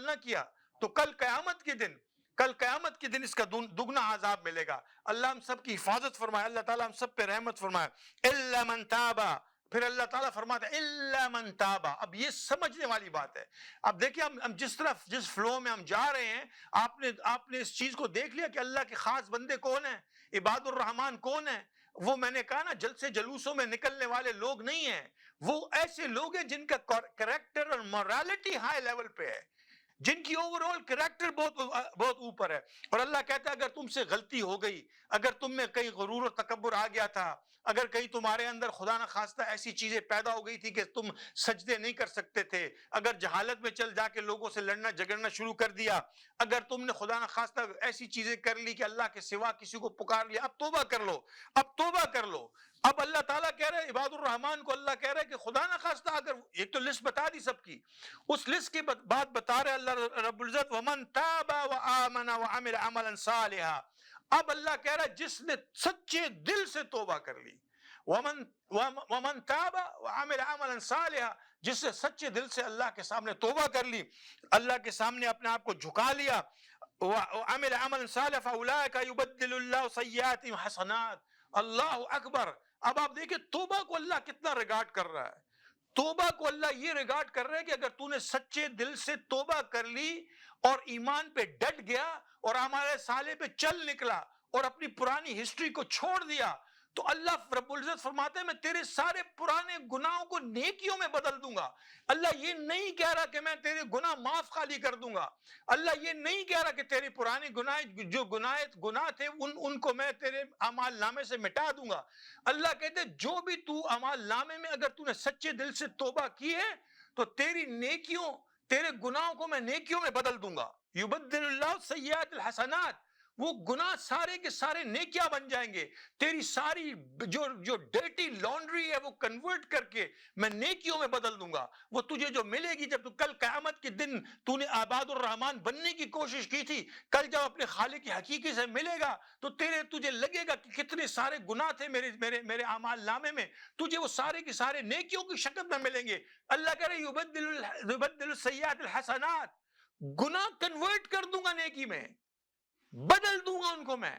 نہ کیا تو کل قیامت کے دن اس کا دگنا عذاب ملے گا. اللہ ہم سب کی حفاظت فرمائے، اللہ تعالیٰ ہم سب پہ رحمت فرمائے. الا من تابا، پھر اللہ تعالیٰ فرماتا ہے الا من تابا. اب یہ سمجھنے والی بات ہے. اب دیکھیں ہم جس فلو میں ہم جا رہے ہیں، آپ نے اس چیز کو دیکھ لیا کہ اللہ کے خاص بندے کون ہیں، عباد الرحمن کون ہیں. وہ میں نے کہا نا جلسے جلوسوں میں نکلنے والے لوگ نہیں ہیں، وہ ایسے لوگ ہیں جن کا کریکٹر اور مورالیٹی ہائی لیول پہ ہے، جن کی اوورآل کریکٹر بہت اوپر ہے. اور اللہ کہتا ہے اگر تم سے غلطی ہو گئی، اگر تم میں کہیں غرور و تکبر آ گیا تھا، اگر کہیں تمہارے اندر خدا نہ خواستہ ایسی چیزیں پیدا ہو گئی تھی کہ تم سجدے نہیں کر سکتے تھے، اگر جہالت میں چل جا کے لوگوں سے لڑنا جھگڑنا شروع کر دیا، اگر تم نے خدا نہ خواستہ ایسی چیزیں کر لی کہ اللہ کے سوا کسی کو پکار لیا، اب توبہ کر لو. اب اللہ تعالیٰ کہہ رہے عباد الرحمن کو، اللہ کہہ رہے کہ خدا نہ خواستہ اگر ایک تو لسٹ بتا دی سب کی، اس لسٹ کے بعد بتا رہے اللہ رب العزت وَمَن تَابَ وَآمَنَ وَعَمِلَ عَمَلًا صَالِحًا. اب اللہ کہہ رہا ہے جس نے سچے دل سے توبہ کر لی، ومن تاب وعمل عملا صالحا، جس سے سچے دل سے اللہ کے سامنے توبہ کر لی، اللہ کے سامنے اپنے آپ کو جھکا لیا، وعمل عملا صالحا فاولئک یبدل اللہ سیئاتہم حسنات۔ اللہ اکبر۔ اب آپ دیکھیں توبہ کو اللہ کتنا ریگارڈ کر رہا ہے۔ توبہ کو اللہ یہ ریگارڈ کر رہا ہے کہ اگر تو نے سچے دل سے توبہ کر لی اور ایمان پہ ڈٹ گیا اور اعمال صالح پہ چل نکلا اور اپنی پرانی ہسٹری کو چھوڑ دیا، تو اللہ رب العزت فرماتا ہے میں تیرے سارے پرانے گناہوں کو نیکیوں میں بدل دوں گا۔ اللہ یہ نہیں کہہ رہا کہ میں تیرے گناہ معاف خالی کر دوں گا، اللہ یہ نہیں کہہ رہا کہ تیرے پرانے گناہ تھے ان کو میں تیرے اعمال نامے سے مٹا دوں گا۔ اللہ کہتے جو بھی تو اعمال نامے میں اگر تو نے سچے دل سے توبہ کی ہے تو تیری نیکیوں، تیرے گناہوں کو میں نیکیوں میں بدل دوں گا۔ یبدل اللہ سیئات الحسنات، وہ گناہ سارے کے سارے نیکیاں بن جائیں گے، تیری ساری جو ڈرٹی لانڈری ہے وہ کنورٹ کر کے میں نیکیوں میں بدل دوں گا۔ وہ تجھے جو ملے گی جب تو کل قیامت کے دن تو نے عباد الرحمن بننے کی کوشش کی تھی، کل جب اپنے خالق حقیقی سے ملے گا تو تجھے لگے گا کہ کتنے سارے گناہ تھے میرے اعمال نامے میں، تجھے وہ سارے کے سارے نیکیوں کی شکل میں ملیں گے۔ اللہ کہہ رہے یبدل السیئات الحسنات، گناہ کنورٹ کر دوں گا نیکی میں، بدل دوں گا ان کو میں۔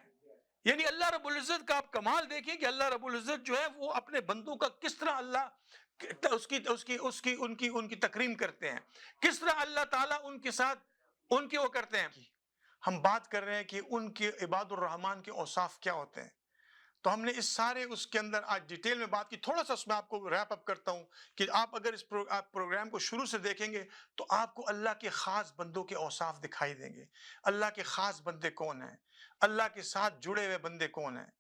یعنی اللہ رب العزت کا آپ کمال دیکھیں کہ اللہ رب العزت جو ہے وہ اپنے بندوں کا کس طرح اللہ ان کی تکریم کرتے ہیں، کس طرح اللہ تعالیٰ ان کے ساتھ ان کے وہ کرتے ہیں۔ ہم بات کر رہے ہیں کہ ان کے عباد الرحمن کے اوصاف کیا ہوتے ہیں، تو ہم نے اس کے اندر آج ڈیٹیل میں بات کی۔ تھوڑا سا اس میں آپ کو ریپ اپ کرتا ہوں کہ آپ اگر اس پروگرام کو شروع سے دیکھیں گے تو آپ کو اللہ کے خاص بندوں کے اوصاف دکھائی دیں گے۔ اللہ کے خاص بندے کون ہیں، اللہ کے ساتھ جڑے ہوئے بندے کون ہیں۔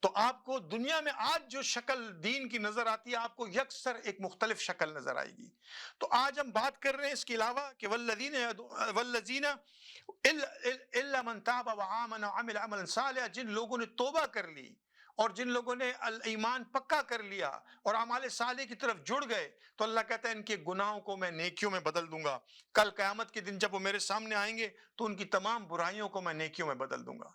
تو آپ کو دنیا میں آج جو شکل دین کی نظر آتی ہے آپ کو یکسر ایک مختلف شکل نظر آئے گی۔ تو آج ہم بات کر رہے ہیں اس کے علاوہ کہ والذین الا من تاب وآمن وعمل عملا صالحا، جن لوگوں نے توبہ کر لی اور جن لوگوں نے ایمان پکا کر لیا اور اعمال صالح کی طرف جڑ گئے، تو اللہ کہتا ہے ان کے گناہوں کو میں نیکیوں میں بدل دوں گا۔ کل قیامت کے دن جب وہ میرے سامنے آئیں گے تو ان کی تمام برائیوں کو میں نیکیوں میں بدل دوں گا۔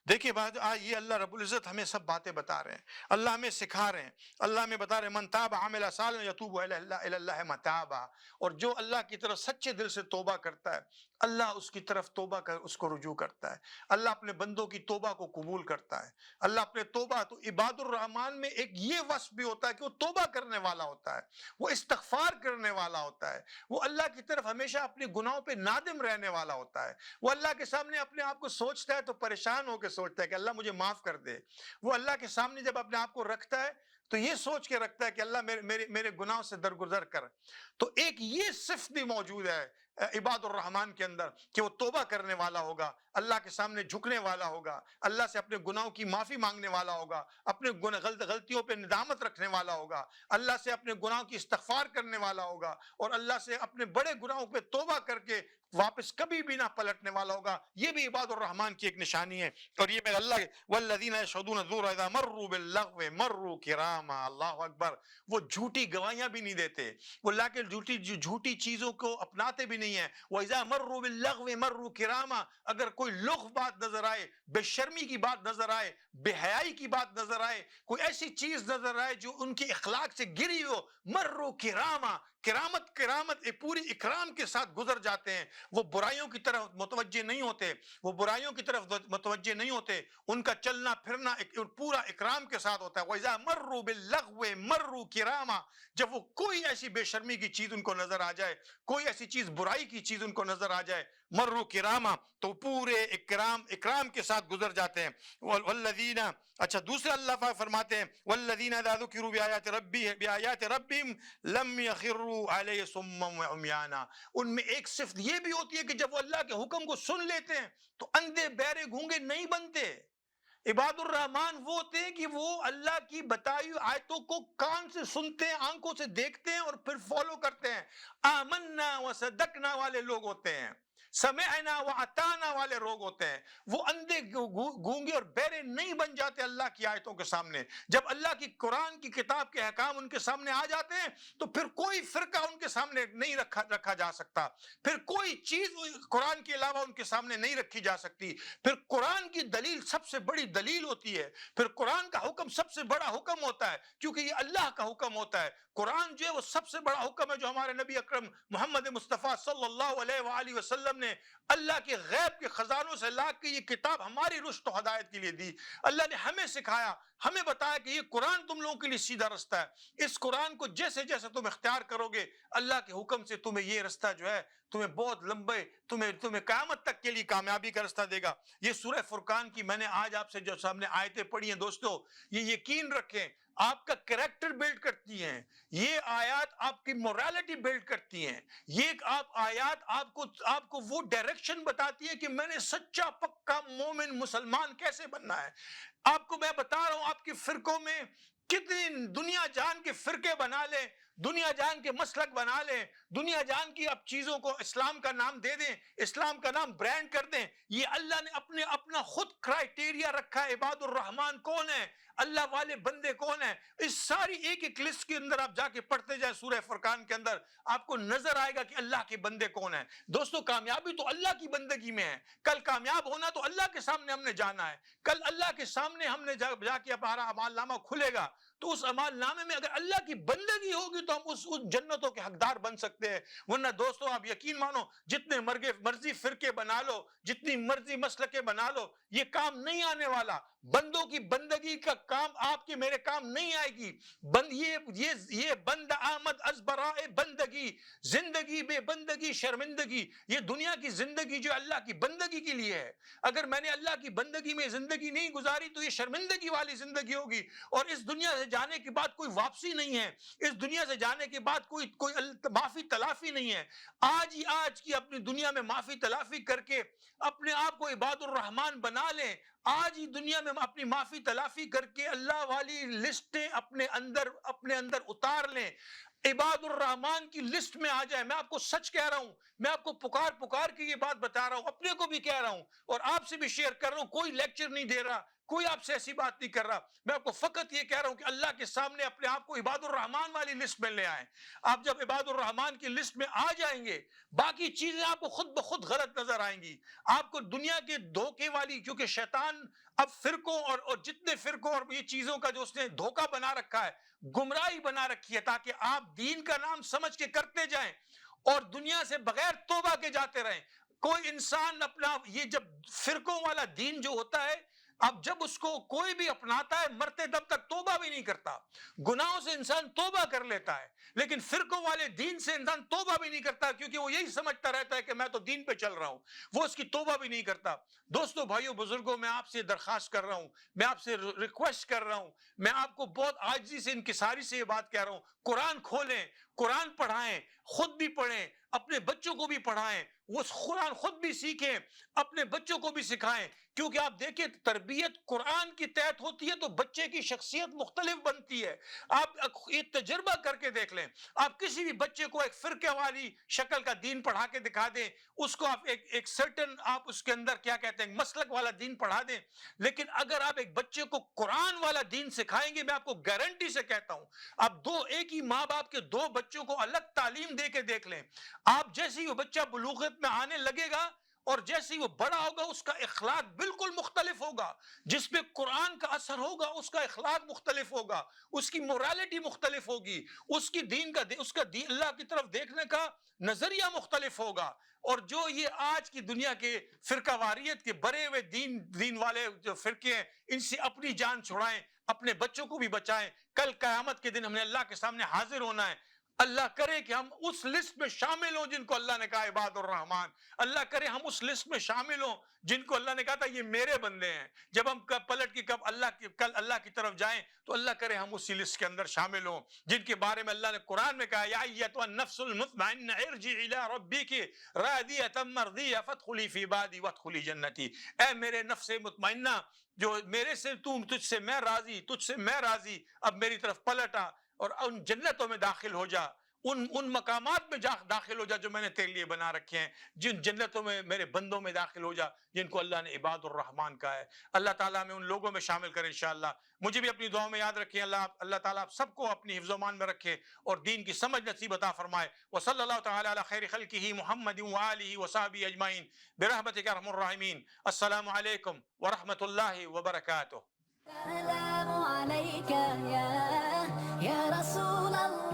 دیکھیے بات آج یہ اللہ رب العزت ہمیں سب باتیں بتا رہے ہیں، اللہ ہمیں سکھا رہے ہیں، اللہ ہمیں بتا رہے ہیں من تاب عمل صالحا یتوب الی اللہ متابا، اور جو اللہ کی طرف سچے دل سے توبہ کرتا ہے اللہ اس کی طرف توبہ کر اس کو رجوع کرتا ہے، اللہ اپنے بندوں کی توبہ کو قبول کرتا ہے۔ اللہ اپنے توبہ، تو عباد الرحمن میں ایک یہ وصف بھی ہوتا ہے کہ وہ توبہ کرنے والا ہوتا ہے، وہ استغفار کرنے والا ہوتا ہے، وہ اللہ کی طرف ہمیشہ اپنے گناہوں پہ نادم رہنے والا ہوتا ہے، وہ اللہ کے سامنے اپنے آپ کو سوچتا ہے تو پریشان ہو کے سوچتا ہے کہ اللہ مجھے معاف کر دے۔ وہ اللہ کے سامنے جب اپنے آپ کو رکھتا ہے تو یہ سوچ کے رکھتا ہے کہ اللہ میرے گناہوں سے درگزر کر۔ تو ایک یہ صفت بھی موجود ہے عباد الرحمن کے اندر کہ وہ توبہ کرنے والا ہوگا، اللہ کے سامنے جھکنے والا ہوگا، اللہ سے اپنے گناہوں کی معافی مانگنے والا ہوگا، اپنے غلطیوں پہ ندامت رکھنے والا ہوگا، اللہ سے اپنے گناہوں کی استغفار کرنے والا ہوگا، اور اللہ سے اپنے بڑے گناہوں پہ توبہ کر کے واپس کبھی بھی نہ پلٹنے والا ہوگا۔ یہ بھی عباد الرحمن کی ایک نشانی ہے۔ اور یہ میرا اللہ والذین یشهدون الزور اذا مروا باللغو مروا کراما، اللہ اکبر، وہ جھوٹی گواہیاں بھی نہیں دیتے، وہ اللہ کے جھوٹی چیزوں کو اپناتے بھی نہیں ہیں۔ وَإِذَا مَرُّوا بِاللَّغْوِ مَرُّوا كِرَامًا، اگر کوئی لغو بات نظر آئے، بے شرمی کی بات نظر آئے، بے حیائی کی بات نظر آئے، کوئی ایسی چیز نظر آئے جو ان کے اخلاق سے گری ہو، مروا کراما، کرامت پوری اکرام کے ساتھ گزر جاتے ہیں۔ وہ برائیوں کی طرف متوجہ نہیں ہوتے، وہ برائیوں کی طرف متوجہ نہیں ہوتے، ان کا چلنا پھرنا پورا اکرام کے ساتھ ہوتا ہے۔ وَإِذَا مَرُّوا بِاللَّغْوِ مَرُّوا كِرَامًا، جب وہ کوئی ایسی بے شرمی کی چیز ان کو نظر آ جائے، کوئی ایسی چیز برائی کی چیز ان کو نظر آ جائے، مروا کراما، تو پورے اکرام کے ساتھ گزر جاتے ہیں۔ والذین، اچھا دوسرا اللہ فرماتے ہیں والذین اذا ذکروا بآیات ربہم لم یخروا علیہ صما وعمیانا، ان میں ایک صفت یہ بھی ہوتی ہے کہ جب وہ اللہ کے حکم کو سن لیتے ہیں تو اندھے بہرے گونگے نہیں بنتے۔ عباد الرحمن وہ ہوتے ہیں کہ وہ اللہ کی بتائی ہوئی آیتوں کو کان سے سنتے ہیں، آنکھوں سے دیکھتے ہیں اور پھر فالو کرتے ہیں۔ آمنا وصدقنا والے لوگ ہوتے ہیں، سمعنا وعطانا والے لوگ ہوتے ہیں، وہ اندھے گونگے اور بہرے نہیں بن جاتے اللہ کی آیتوں کے سامنے۔ جب اللہ کی قرآن کی کتاب کے احکام ان کے سامنے آ جاتے ہیں تو پھر کوئی فرقہ ان کے سامنے نہیں رکھا جا سکتا، پھر کوئی چیز قرآن کے علاوہ ان کے سامنے نہیں رکھی جا سکتی۔ پھر قرآن کی دلیل سب سے بڑی دلیل ہوتی ہے، پھر قرآن کا حکم سب سے بڑا حکم ہوتا ہے، کیونکہ یہ اللہ کا حکم ہوتا ہے۔ قرآن جو ہے وہ سب سے بڑا حکم ہے جو ہمارے نبی اکرم محمد مصطفیٰ صلی اللہ علیہ وآلہ وسلم نے اللہ کے غیب کے خزانوں سے لا کے یہ کتاب ہماری رشد و ہدایت کے لیے دی۔ اللہ نے ہمیں سکھایا، ہمیں بتایا کہ یہ قرآن تم لوگوں کے لیے سیدھا رستہ ہے، اس قرآن کو جیسے جیسے تم اختیار کرو گے اللہ کے حکم سے تمہیں یہ رستہ جو ہے تمہیں بہت لمبے تمہیں قیامت تک کے لیے کامیابی کا رستہ دے گا۔ یہ سورہ فرقان کی میں نے آج آپ سے جو سامنے آیتیں پڑھی ہیں دوستو، یہ یقین رکھیں آپ کا کریکٹر بلڈ کرتی ہیں، یہ آیات آپ کی موریلٹی بلڈ کرتی ہیں، یہ آیات آپ کو وہ ڈائریکشن بتاتی ہے کہ میں نے سچا پکا مومن مسلمان کیسے بننا ہے۔ آپ کو میں بتا رہا ہوں، آپ کے فرقوں میں کتنی دنیا جان کے فرقے بنا لیں، دنیا جان کے مسلک بنا لیں، دنیا جان کی آپ چیزوں کو اسلام کا نام دے دیں، اسلام کا نام برانڈ کر دیں، یہ اللہ نے اپنا خود کرائیٹیریا رکھا ہے۔ عباد الرحمن کون ہے، اللہ والے بندے کون ہیں، اس ساری ایک ایک لسٹ کے اندر آپ جا کے پڑھتے جائیں سورہ فرقان کے اندر، آپ کو نظر آئے گا کہ اللہ کے بندے کون ہیں۔ دوستو کامیابی تو اللہ کی بندگی میں ہے، کل کامیاب ہونا تو اللہ کے سامنے ہم نے جانا ہے، کل اللہ کے سامنے ہم نے جا کے ہمارا اعمال نامہ کھلے گا، تو اس اعمال نامے میں اگر اللہ کی بندگی ہوگی تو ہم اس جنتوں کے حقدار بن سکتے ہیں۔ ورنہ دوستو آپ یقین مانو جتنے مرضی فرقے بنا لو، جتنی مرضی مسلکیں بنا لو، یہ کام نہیں آنے والا۔ بندوں کی بندگی کا کام آپ کے میرے کام نہیں آئے گی۔ یہ بند آمد از برائے بندگی، زندگی بے بندگی شرمندگی، یہ دنیا کی زندگی جو اللہ کی بندگی کے لیے ہے، اگر میں نے اللہ کی بندگی میں زندگی نہیں گزاری تو یہ شرمندگی والی زندگی ہوگی، اور اس دنیا سے جانے کے بعد کوئی واپسی نہیں ہے، اس دنیا سے جانے کے بعد کوئی معافی تلافی نہیں ہے۔ آج کی اپنی دنیا میں معافی تلافی کر کے اپنے آپ کو عباد الرحمن بنا لیں، آج ہی دنیا میں اپنی معافی تلافی کر کے اللہ والی لسٹیں اپنے اندر اتار لیں، عباد الرحمن کی لسٹ میں آ جائے۔ میں آپ کو سچ کہہ رہا ہوں، میں آپ کو پکار کے یہ بات بتا رہا ہوں، اپنے کو بھی کہہ رہا ہوں اور آپ سے بھی شیئر کر رہا ہوں، کوئی لیکچر نہیں دے رہا، کوئی آپ سے ایسی بات نہیں کر رہا، میں آپ کو فقط یہ کہہ رہا ہوں کہ اللہ کے سامنے اپنے آپ کو عباد الرحمن والی لسٹ میں لے آئیں۔ آپ جب عباد الرحمن کی لسٹ میں آ جائیں گے، باقی چیزیں آپ کو خود بخود غلط نظر آئیں گی، آپ کو دنیا کے دھوکے والی، کیونکہ شیطان اب فرقوں اور جتنے فرقوں اور یہ چیزوں کا جو اس نے دھوکہ بنا رکھا ہے، گمراہی بنا رکھی ہے، تاکہ آپ دین کا نام سمجھ کے کرتے جائیں اور دنیا سے بغیر توبہ کے جاتے رہیں۔ کوئی انسان اپنا یہ جب فرقوں والا دین جو ہوتا ہے، اب جب اس کو کوئی بھی اپناتا ہے، مرتے دم تک توبہ بھی نہیں کرتا۔ گناہوں سے انسان توبہ کر لیتا ہے، لیکن فرقوں والے دین سے انسان توبہ بھی نہیں کرتا، کیونکہ وہ یہی سمجھتا رہتا ہے کہ میں تو دین پہ چل رہا ہوں، وہ اس کی توبہ بھی نہیں کرتا۔ دوستو بھائیو بزرگوں، میں آپ سے درخواست کر رہا ہوں، میں آپ سے ریکویسٹ کر رہا ہوں، میں آپ کو بہت عاجزی سے انکساری سے یہ بات کہہ رہا ہوں، قرآن کھولیں، قرآن پڑھائیں، خود بھی پڑھیں، اپنے بچوں کو بھی پڑھائیں، وہ قرآن خود بھی سیکھیں، اپنے بچوں کو بھی سکھائیں، کیونکہ آپ دیکھیں تربیت قرآن کی تحت ہوتی ہے تو بچے کی شخصیت مختلف بنتی ہے۔ آپ ایک تجربہ کر کے دیکھ لیں، آپ کسی بھی بچے کو ایک فرقے والی شکل کا دین پڑھا کے دکھا دیں، اس کو آپ ایک سرٹن آپ اس کے اندر کیا کہتے ہیں مسلک والا دین پڑھا دیں، لیکن اگر آپ ایک بچے کو قرآن والا دین سکھائیں گے، میں آپ کو گارنٹی سے کہتا ہوں، آپ ایک ہی ماں باپ کے دو بچوں کو الگ تعلیم دے کے دیکھ لیں، آپ جیسے ہی وہ بچہ بلوغت میں آنے لگے گا اور جیسے ہی وہ بڑا ہوگا، اس کا اخلاق بالکل مختلف ہوگا، جس پہ قرآن کا اثر ہوگا اس کا اخلاق مختلف ہوگا، اس کی موریلٹی مختلف ہوگی، اس کا دین اللہ کی طرف دیکھنے کا نظریہ مختلف ہوگا۔ اور جو یہ آج کی دنیا کے فرقہ واریت کے بڑے ہوئے دین والے جو فرقے ہیں، ان سے اپنی جان چھڑائیں، اپنے بچوں کو بھی بچائیں۔ کل قیامت کے دن ہم نے اللہ کے سامنے حاضر ہونا ہے، اللہ کرے کہ ہم اس لسٹ میں شامل ہوں جن کو اللہ نے کہا عباد الرحمن، اللہ کرے ہم اس لسٹ میں شامل ہوں جن کو اللہ نے کہا تھا یہ میرے بندے ہیں۔ جب ہم پلٹ کے کل اللہ کی طرف جائیں تو اللہ کرے ہم اسی لسٹ کے اندر شامل ہوں جن کے بارے میں اللہ نے قرآن میں کہا یا ایتھا النفس المطمئنہ ارجعی الی ربک راضیۃ مرضیہ فادخلی فی عبادی وادخلی جنتی، اے میرے نفس مطمئنہ جو میرے سے تجھ سے میں راضی، اب میری طرف پلٹ آ اور ان جنتوں میں داخل ہو جا، ان مقامات میں داخل ہو جا جو میں نے تیرے لیے بنا رکھے ہیں، جن جنتوں میں میرے بندوں میں داخل ہو جا جن کو اللہ نے عباد الرحمان کہا ہے۔ اللہ تعالیٰ میں ان لوگوں میں شامل کرے انشاءاللہ۔ مجھے بھی اپنی دعاؤں میں یاد رکھیں، اللہ تعالیٰ آپ سب کو اپنی حفظ و امان میں رکھے اور دین کی سمجھ نصیب عطا فرمائے۔ وصلی اللہ تعالیٰ علی خیر خلقہ محمد وآلہ وصحبہ اجمعین برحمتک ارحم الراحمین۔ السلام علیکم ورحمۃ اللہ وبرکاتہ۔ السلام عليك يا رسول الله